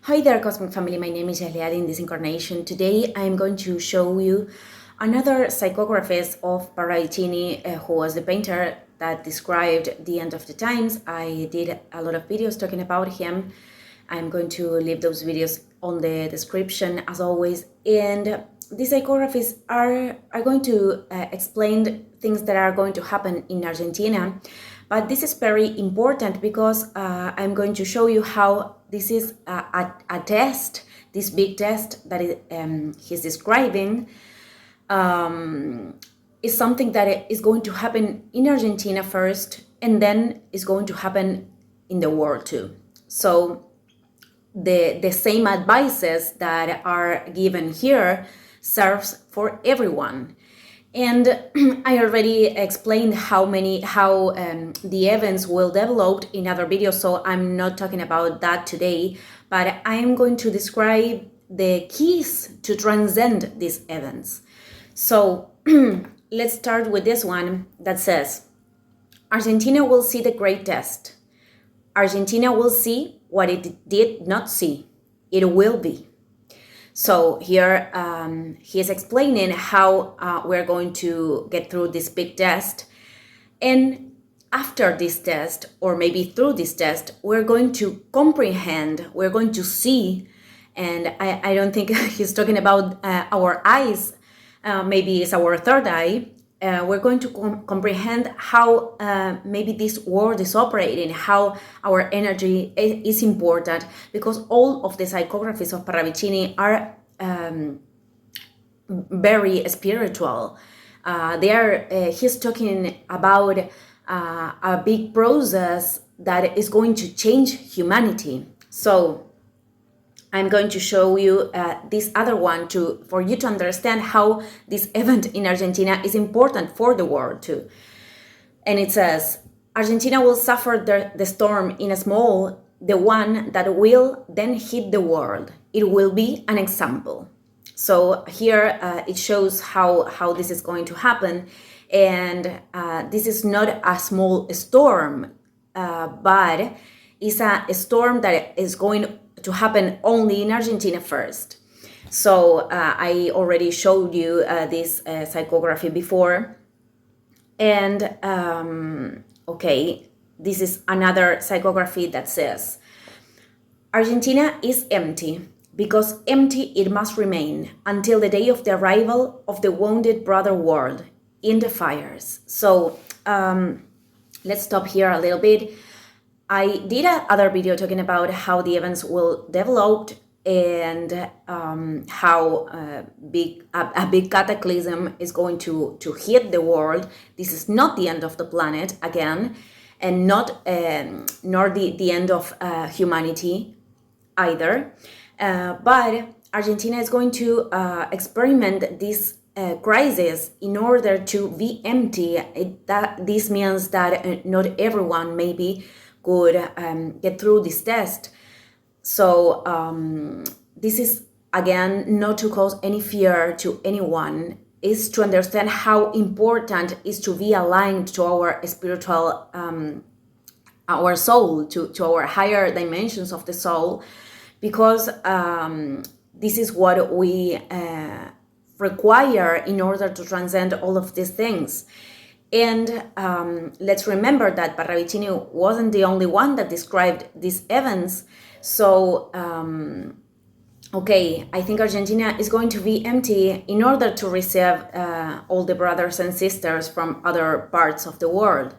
Hi there, Cosmic Family. My name is Eliade in this incarnation. Today I'm going to show you another psychographist of Parravicini, who was the painter that described the end of the times. I did a lot of videos talking about him. I'm going to leave those videos on the description as always. And these psychographies are going to explain things that are going to happen in Argentina. But this is very important because I'm going to show you how this is a test, this big test that he's describing, is something that is going to happen in Argentina first, and then is going to happen in the world too. So the same advices that are given here serves for everyone. And I already explained how the events will develop in other videos, so I'm not talking about that today, but I am going to describe the keys to transcend these events. So let's start with this one that says, Argentina will see the great test. Argentina will see what it did not see. It will be. So here he is explaining how we're going to get through this big test. And after this test, or maybe through this test, we're going to comprehend, we're going to see, and I don't think he's talking about our eyes, maybe it's our third eye. We're going to comprehend how maybe this world is operating, how our energy is important, because all of the psychographies of Parravicini are very spiritual. He's talking about a big process that is going to change humanity. So I'm going to show you this other one for you to understand how this event in Argentina is important for the world too. And it says, Argentina will suffer the storm in a small, the one that will then hit the world. It will be an example. So here it shows how this is going to happen. And this is not a small storm, but it's a storm that is going to happen only in Argentina first. So I already showed you this psychography before. And okay, this is another psychography that says, Argentina is empty, because empty it must remain until the day of the arrival of the wounded brother world in the fires. So let's stop here a little bit. I did another video talking about how the events will develop and how a big cataclysm is going to hit the world. This is not the end of the planet again, and not nor the end of humanity either. But Argentina is going to experiment this crisis in order to be empty. This means that not everyone maybe could get through this test. So this is, again, not to cause any fear to anyone, is to understand how important is to be aligned to our spiritual, our soul, to our higher dimensions of the soul, because this is what we require in order to transcend all of these things. And let's remember that Parravicini wasn't the only one that described these events. So, okay, I think Argentina is going to be empty in order to receive all the brothers and sisters from other parts of the world.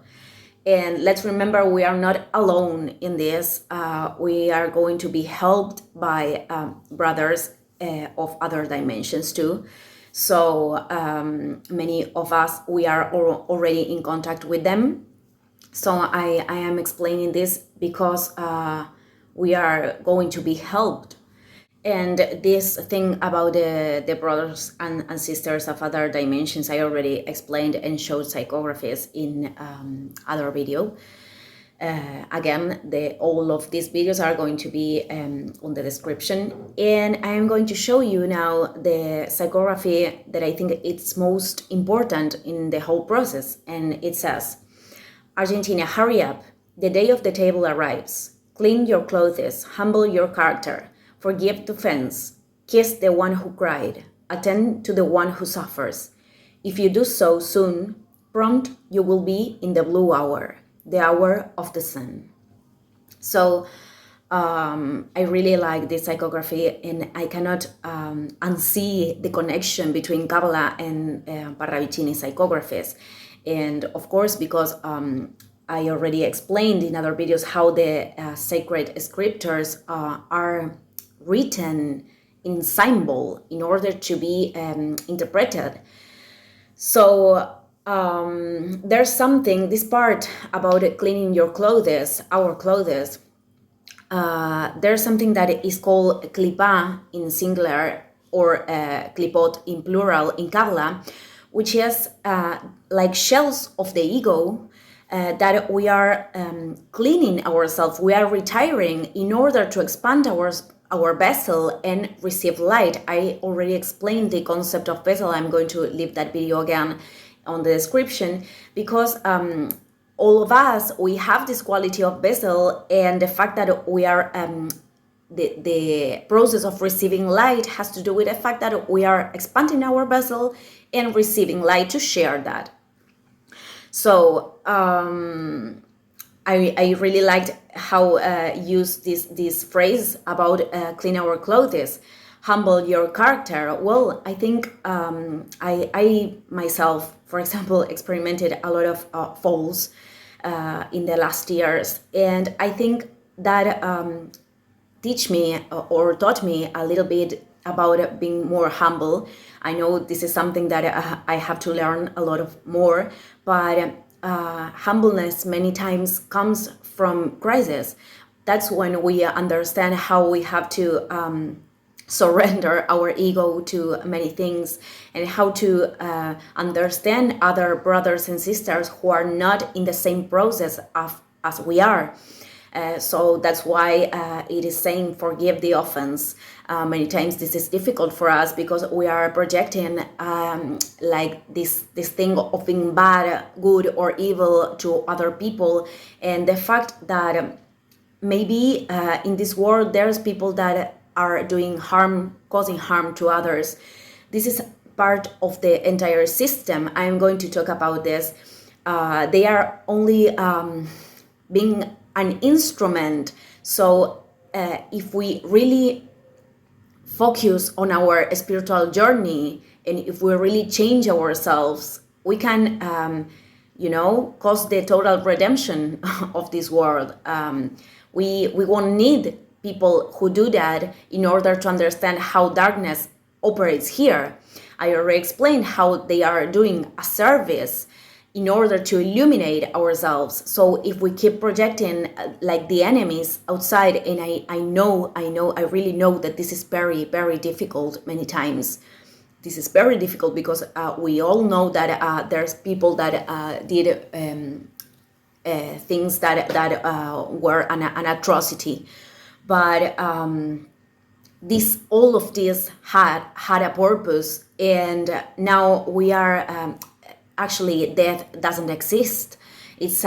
And let's remember, we are not alone in this. We are going to be helped by brothers of other dimensions too. So many of us, we are already in contact with them. So I am explaining this because we are going to be helped. And this thing about the brothers and sisters of other dimensions, I already explained and showed psychographies in other video. Again, all of these videos are going to be on the description, and I am going to show you now the psychography that I think it's most important in the whole process. And it says, Argentina, hurry up, the day of the table arrives. Clean your clothes, humble your character. Forgive the offense, kiss the one who cried, attend to the one who suffers. If you do so soon, prompt you will be in the blue hour, the hour of the sun. So I really like this psychography, and I cannot unsee the connection between Kabbalah and Parravicini psychographies. And of course, because I already explained in other videos how the sacred scriptures are written in symbol in order to be interpreted. So there's something, this part about cleaning your clothes, our clothes, there's something that is called klipa in singular or klipot in plural in Kabbalah, which is like shells of the ego that we are cleaning ourselves, we are retiring in order to expand our vessel and receive light. I already explained the concept of vessel. I'm going to leave that video again on the description, because all of us, we have this quality of vessel, and the fact that we are the process of receiving light has to do with the fact that we are expanding our vessel and receiving light to share that. So I really liked how used this phrase about clean our clothes, humble your character. Well, I think I myself, for example, experimented a lot of falls in the last years, and I think that teach me or taught me a little bit about being more humble. I know this is something that I have to learn a lot of more, but humbleness many times comes from crisis. That's when we understand how we have to surrender our ego to many things, and how to understand other brothers and sisters who are not in the same process as we are. So that's why it is saying forgive the offense. Many times this is difficult for us because we are projecting like this thing of being bad, good or evil to other people, and the fact that maybe in this world there's people that are doing harm, causing harm to others. This is part of the entire system. I'm going to talk about this. They are only being an instrument. So if we really focus on our spiritual journey, and if we really change ourselves, we can cause the total redemption of this world. We won't need people who do that in order to understand how darkness operates here. I already explained how they are doing a service in order to illuminate ourselves. So if we keep projecting like the enemies outside, and I really know that this is very, very difficult many times. This is very difficult because we all know that there's people that did things that were an atrocity. But all of this had a purpose, and now we are actually, death doesn't exist. It's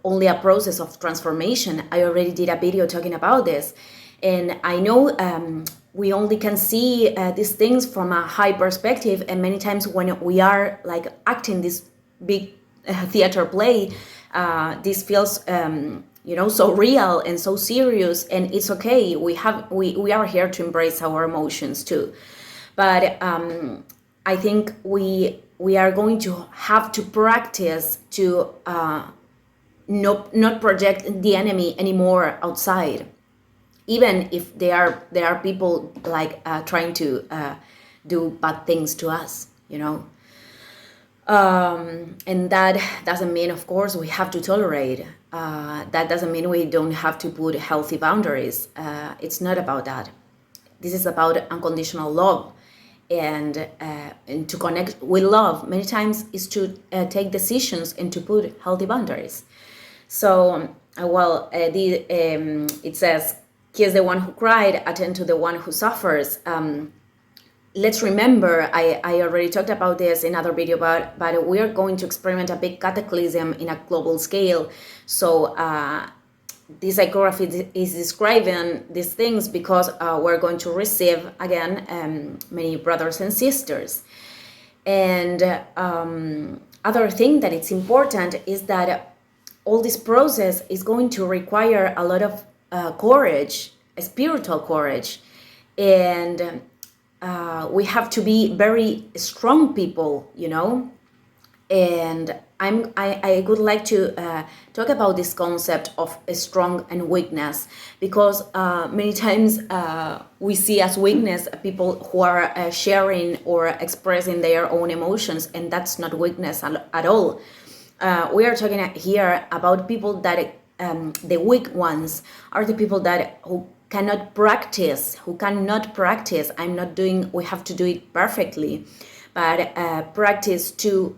only a process of transformation. I already did a video talking about this, and I know we only can see these things from a high perspective, and many times when we are like acting this big theater play, this feels so real and so serious, and it's okay. We are here to embrace our emotions too, but I think we are going to have to practice to not project the enemy anymore outside, even if there are people like trying to do bad things to us, and that doesn't mean, of course, we have to tolerate. That doesn't mean we don't have to put healthy boundaries. It's not about that. This is about unconditional love, and to connect with love many times is to take decisions and to put healthy boundaries. So it says, kiss the one who cried, attend to the one who suffers. Let's remember, I already talked about this in another video, but we are going to experiment a big cataclysm in a global scale. So this iconography is describing these things because we're going to receive again many brothers and sisters. And other thing that it's important is that all this process is going to require a lot of courage, spiritual courage, and we have to be very strong people, you know. And I would like to talk about this concept of strong and weakness, because many times we see as weakness people who are sharing or expressing their own emotions, and that's not weakness at all. We are talking here about people that the weak ones are the people that who cannot practice. We have to do it perfectly, but practice to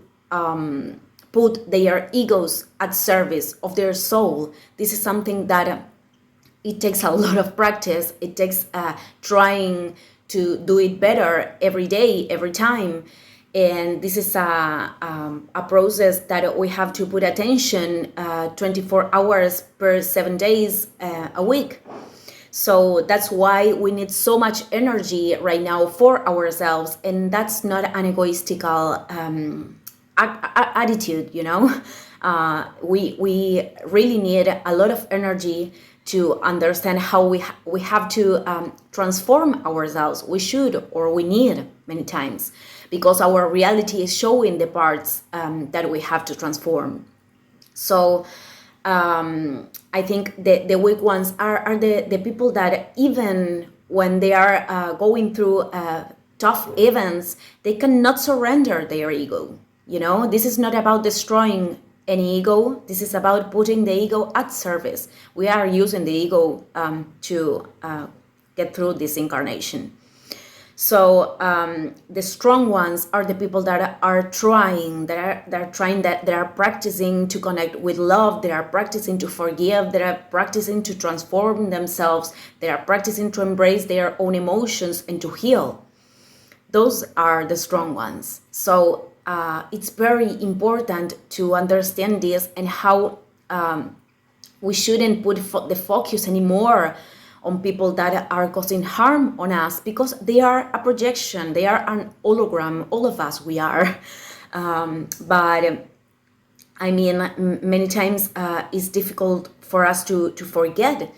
put their egos at service of their soul. This is something that it takes a lot of practice. It takes trying to do it better every day, every time. And this is a process that we have to put attention 24 hours per 7 days a week. So that's why we need so much energy right now for ourselves. And that's not an egoistical attitude, you know. We really need a lot of energy to understand how we have to transform ourselves. We should, or we need many times, because our reality is showing the parts that we have to transform. So I think the weak ones are the people that even when they are going through tough events, they cannot surrender their ego. You know, this is not about destroying any ego. This is about putting the ego at service. We are using the ego to get through this incarnation. So the strong ones are the people that are trying, that are practicing to connect with love, that are practicing to forgive, that are practicing to transform themselves, that are practicing to embrace their own emotions and to heal. Those are the strong ones. So it's very important to understand this, and how we shouldn't put the focus anymore on people that are causing harm on us, because they are a projection, they are an hologram. All of us, we are. But I mean, many times it's difficult for us to forget.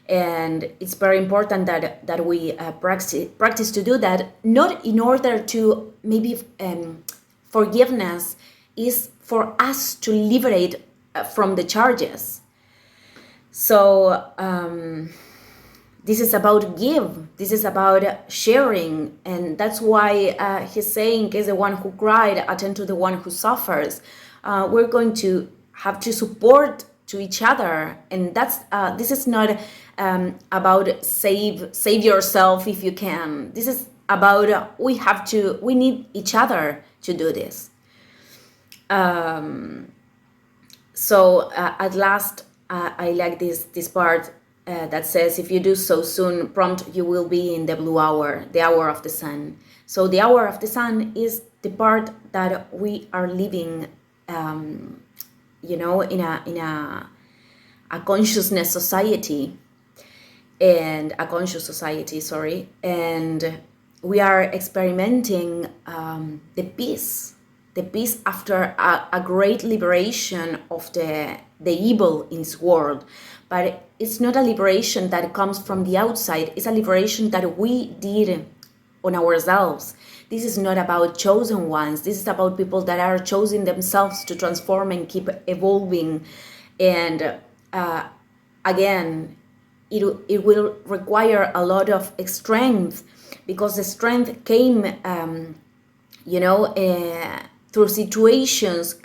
And it's very important that we practice to do that, not in order to maybe forgiveness is for us to liberate from the charges. So this is about give. This is about sharing, and that's why he's saying, "Is the one who cried, attend to the one who suffers." We're going to have to support to each other, and that's this is not about save yourself if you can. This is about we need each other to do this. So at last, I like this part that says, "If you do so soon, prompt you will be in the blue hour, the hour of the sun." So the hour of the sun is the part that we are living, you know, in a consciousness society, and a conscious society, sorry, and we are experimenting the peace after a great liberation of the evil in this world. But it's not a liberation that comes from the outside. It's a liberation that we did on ourselves. This is not about chosen ones. This is about people that are choosing themselves to transform and keep evolving. And again, it will require a lot of strength, because the strength came, you know, through situations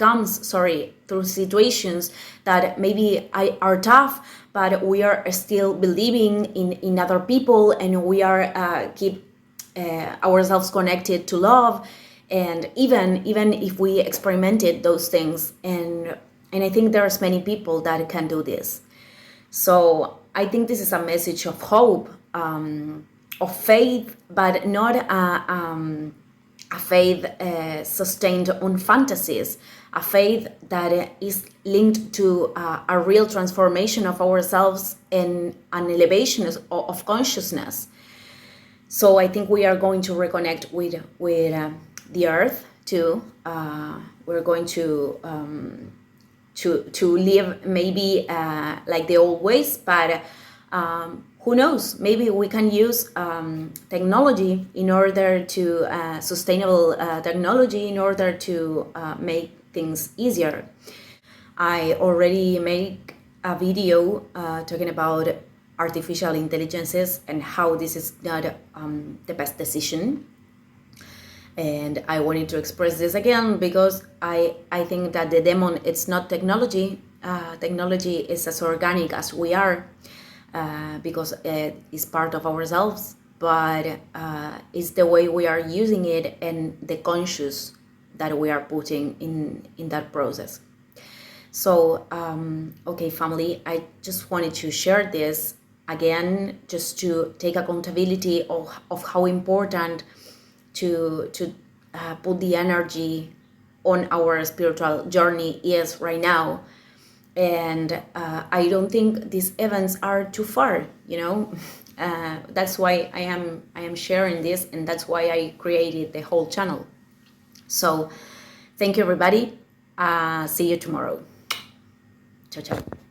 that maybe are tough, but we are still believing in other people, and we are keep ourselves connected to love, and even if we experimented those things, and I think there's many people that can do this. So I think this is a message of hope, of faith, but not a faith sustained on fantasies, a faith that is linked to a real transformation of ourselves and an elevation of consciousness. So I think we are going to reconnect with the earth too. We're going to live maybe like the old ways, but who knows? Maybe we can use technology in order to sustainable technology in order to make things easier. I already made a video talking about artificial intelligences and how this is not the best decision. And I wanted to express this again because I think that the demon, it's not technology. Technology is as organic as we are because it is part of ourselves, but it's the way we are using it and the conscious that we are putting in that process. So, okay, family, I just wanted to share this again, just to take accountability of how important to put the energy on our spiritual journey is right now. And I don't think these events are too far, you know. That's why I am sharing this, and that's why I created the whole channel. So thank you, everybody. See you tomorrow. Ciao, ciao.